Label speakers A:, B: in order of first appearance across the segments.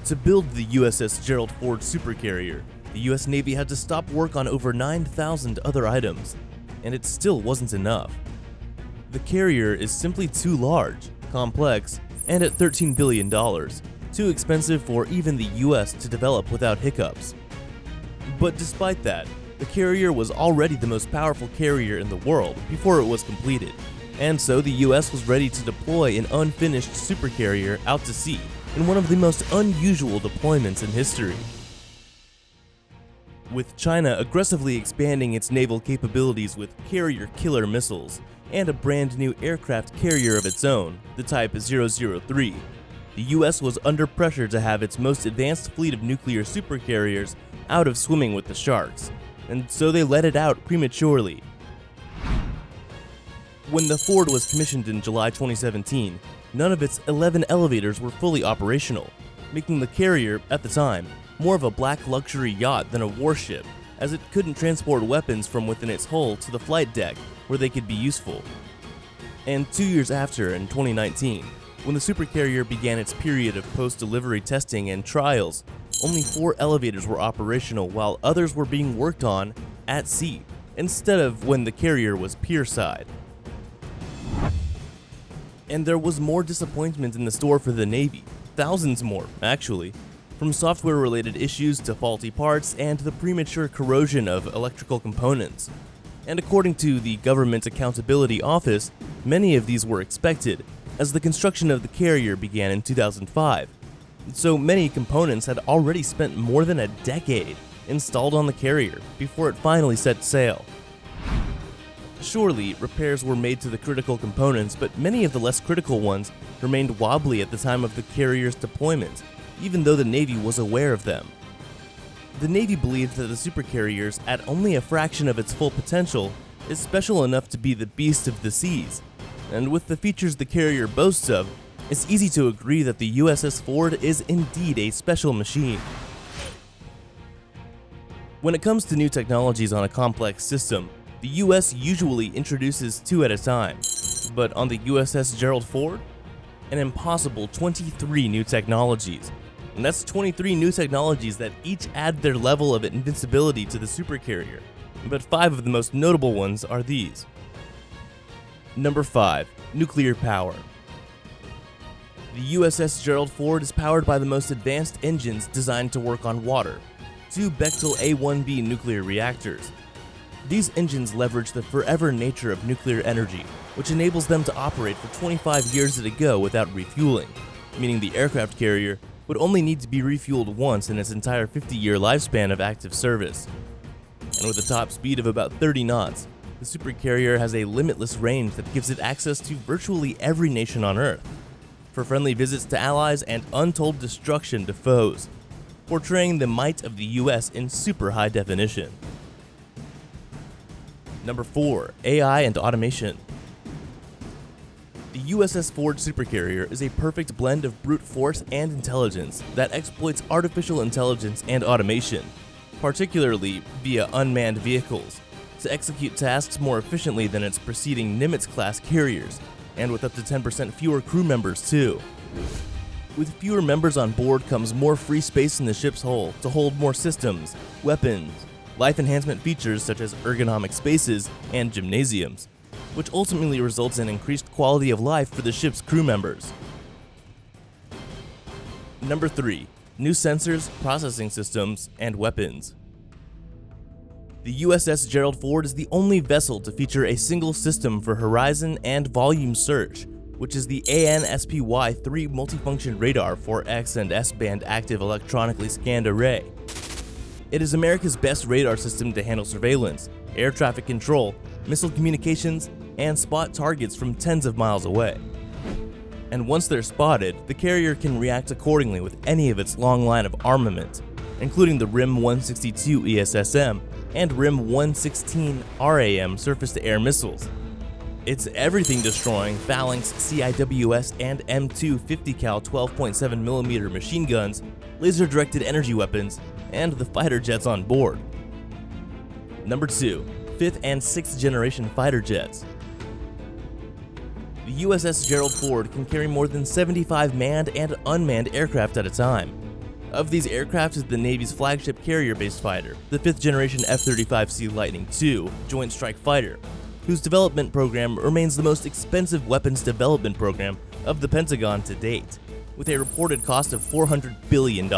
A: To build the USS Gerald Ford Supercarrier, the US Navy had to stop work on over 9,000 other items, and it still wasn't enough. The carrier is simply too large, complex, and at $13 billion, too expensive for even the US to develop without hiccups. But despite that, the carrier was already the most powerful carrier in the world before it was completed, and so the US was ready to deploy an unfinished supercarrier out to sea in one of the most unusual deployments in history. With China aggressively expanding its naval capabilities with carrier killer missiles and a brand new aircraft carrier of its own, the Type 003, the US was under pressure to have its most advanced fleet of nuclear supercarriers out of swimming with the sharks, and so they let it out prematurely. When the Ford was commissioned in July 2017, none of its 11 elevators were fully operational, making the carrier, at the time, more of a black luxury yacht than a warship, as it couldn't transport weapons from within its hull to the flight deck where they could be useful. And 2 years after, in 2019, when the supercarrier began its period of post-delivery testing and trials, only 4 elevators were operational while others were being worked on at sea, instead of when the carrier was pierside. And there was more disappointment in the store for the Navy, thousands more, actually, from software-related issues to faulty parts and the premature corrosion of electrical components. And according to the Government Accountability Office, many of these were expected, as the construction of the carrier began in 2005. So many components had already spent more than a decade installed on the carrier before it finally set sail. Surely, repairs were made to the critical components, but many of the less critical ones remained wobbly at the time of the carrier's deployment, even though the Navy was aware of them. The Navy believed that the supercarriers, at only a fraction of its full potential, is special enough to be the beast of the seas, and with the features the carrier boasts of, it's easy to agree that the USS Ford is indeed a special machine. When it comes to new technologies on a complex system, the US usually introduces 2 at a time, but on the USS Gerald Ford, an impossible 23 new technologies. And that's 23 new technologies that each add their level of invincibility to the supercarrier, but 5 of the most notable ones are these. Number 5. Nuclear power. The USS Gerald Ford is powered by the most advanced engines designed to work on water, 2 Bechtel A1B nuclear reactors. These engines leverage the forever nature of nuclear energy, which enables them to operate for 25 years at a go without refueling, meaning the aircraft carrier would only need to be refueled once in its entire 50-year lifespan of active service. And with a top speed of about 30 knots, the supercarrier has a limitless range that gives it access to virtually every nation on Earth, for friendly visits to allies and untold destruction to foes, portraying the might of the US in super high definition. Number 4. AI and automation. The USS Ford Supercarrier is a perfect blend of brute force and intelligence that exploits artificial intelligence and automation, particularly via unmanned vehicles, to execute tasks more efficiently than its preceding Nimitz-class carriers, and with up to 10% fewer crew members too. With fewer members on board comes more free space in the ship's hull to hold more systems, weapons, life enhancement features such as ergonomic spaces and gymnasiums, which ultimately results in increased quality of life for the ship's crew members. Number 3. New sensors, processing systems, and weapons. The USS Gerald Ford is the only vessel to feature a single system for horizon and volume search, which is the AN/SPY-3 multifunction radar for X and S-band active electronically scanned array. It is America's best radar system to handle surveillance, air traffic control, missile communications, and spot targets from tens of miles away. And once they're spotted, the carrier can react accordingly with any of its long line of armament, including the RIM-162 ESSM and RIM-116 RAM surface-to-air missiles. It's everything-destroying PHALANX CIWS and M2 50 cal 12.7mm machine guns, laser-directed energy weapons, and the fighter jets on board. Number 2. 5th and 6th generation fighter jets. The USS Gerald Ford can carry more than 75 manned and unmanned aircraft at a time. Of these aircraft is the Navy's flagship carrier-based fighter, the 5th generation F-35C Lightning II Joint Strike Fighter, whose development program remains the most expensive weapons development program of the Pentagon to date, with a reported cost of $400 billion.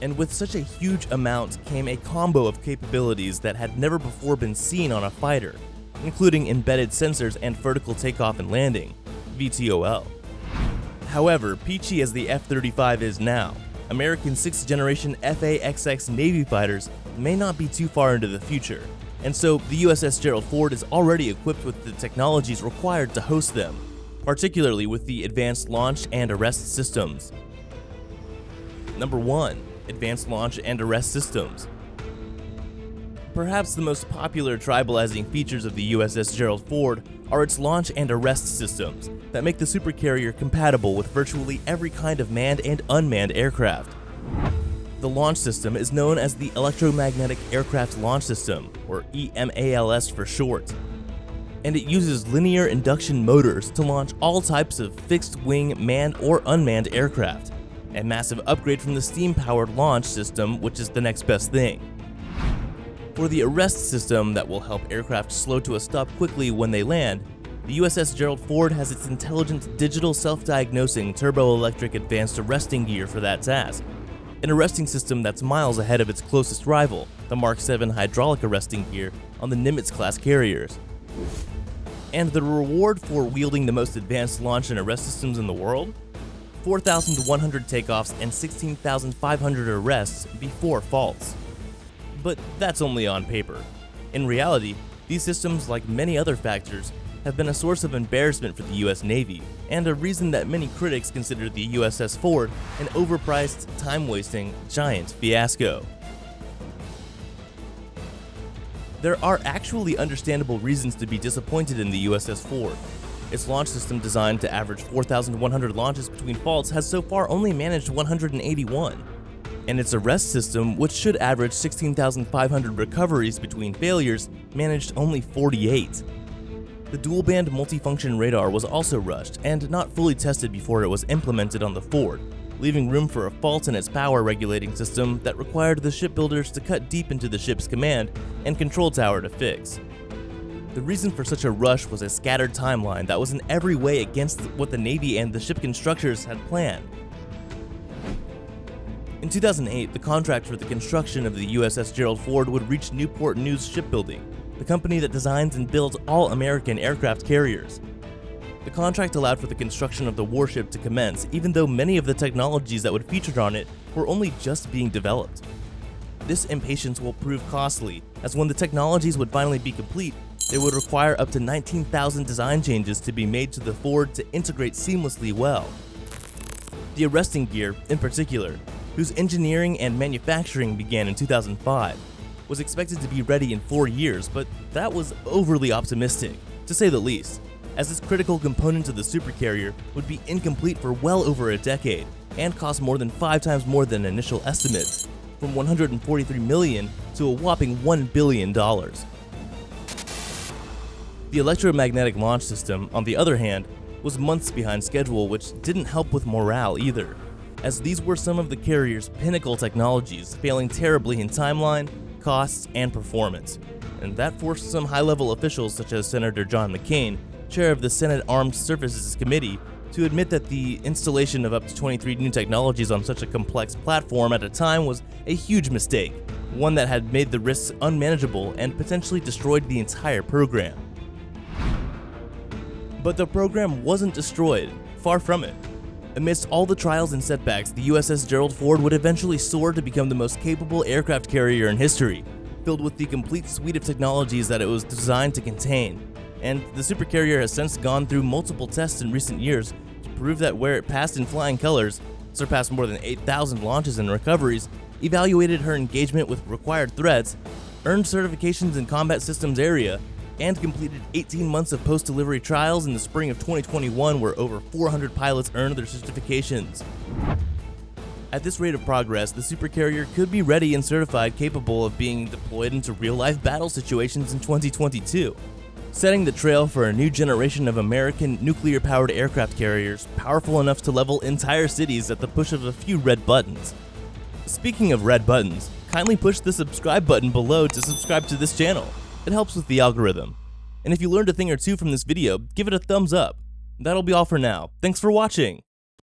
A: And with such a huge amount came a combo of capabilities that had never before been seen on a fighter, including embedded sensors and vertical takeoff and landing, VTOL. However, peachy as the F-35 is now, American 6th generation FA-XX Navy fighters may not be too far into the future, and so the USS Gerald Ford is already equipped with the technologies required to host them, particularly with the Advanced Launch and Arrest Systems. Number 1. Advanced Launch and Arrest Systems. Perhaps the most popular tribalizing features of the USS Gerald Ford are its launch and arrest systems that make the supercarrier compatible with virtually every kind of manned and unmanned aircraft. The launch system is known as the Electromagnetic Aircraft Launch System, or EMALS for short, and it uses linear induction motors to launch all types of fixed-wing manned or unmanned aircraft, a massive upgrade from the steam-powered launch system, which is the next best thing. For the arrest system that will help aircraft slow to a stop quickly when they land, the USS Gerald Ford has its intelligent digital self-diagnosing turboelectric advanced arresting gear for that task, an arresting system that's miles ahead of its closest rival, the Mark 7 hydraulic arresting gear on the Nimitz-class carriers. And the reward for wielding the most advanced launch and arrest systems in the world? 4,100 takeoffs and 16,500 arrests before faults. But that's only on paper. In reality, these systems, like many other factors, have been a source of embarrassment for the US Navy, and a reason that many critics consider the USS Ford an overpriced, time-wasting, giant fiasco. There are actually understandable reasons to be disappointed in the USS Ford. Its launch system, designed to average 4,100 launches between faults, has so far only managed 181. And its arrest system, which should average 16,500 recoveries between failures, managed only 48. The dual-band multifunction radar was also rushed and not fully tested before it was implemented on the Ford, leaving room for a fault in its power regulating system that required the shipbuilders to cut deep into the ship's command and control tower to fix. The reason for such a rush was a scattered timeline that was in every way against what the Navy and the ship constructors had planned. In 2008, the contract for the construction of the USS Gerald Ford would reach Newport News Shipbuilding, the company that designs and builds all American aircraft carriers. The contract allowed for the construction of the warship to commence, even though many of the technologies that would feature on it were only just being developed. This impatience will prove costly, as when the technologies would finally be complete, they would require up to 19,000 design changes to be made to the Ford to integrate seamlessly well. The arresting gear, in particular, whose engineering and manufacturing began in 2005, was expected to be ready in 4 years, but that was overly optimistic, to say the least, as this critical component to the supercarrier would be incomplete for well over a decade and cost more than 5 times more than initial estimates, from $143 million to a whopping $1 billion. The electromagnetic launch system, on the other hand, was months behind schedule, which didn't help with morale either, as these were some of the carrier's pinnacle technologies, failing terribly in timeline, costs, and performance. And that forced some high-level officials such as Senator John McCain, chair of the Senate Armed Services Committee, to admit that the installation of up to 23 new technologies on such a complex platform at a time was a huge mistake, one that had made the risks unmanageable and potentially destroyed the entire program. But the program wasn't destroyed, far from it. Amidst all the trials and setbacks, the USS Gerald Ford would eventually soar to become the most capable aircraft carrier in history, filled with the complete suite of technologies that it was designed to contain. And the supercarrier has since gone through multiple tests in recent years to prove that where it passed in flying colors, surpassed more than 8,000 launches and recoveries, evaluated her engagement with required threats, earned certifications in combat systems area, and completed 18 months of post-delivery trials in the spring of 2021 where over 400 pilots earned their certifications. At this rate of progress, the supercarrier could be ready and certified capable of being deployed into real-life battle situations in 2022. setting the trail for a new generation of American nuclear-powered aircraft carriers powerful enough to level entire cities at the push of a few red buttons. Speaking of red buttons, kindly push the subscribe button below to subscribe to this channel. It helps with the algorithm. And if you learned a thing or two from this video, give it a thumbs up. That'll be all for now. Thanks for watching!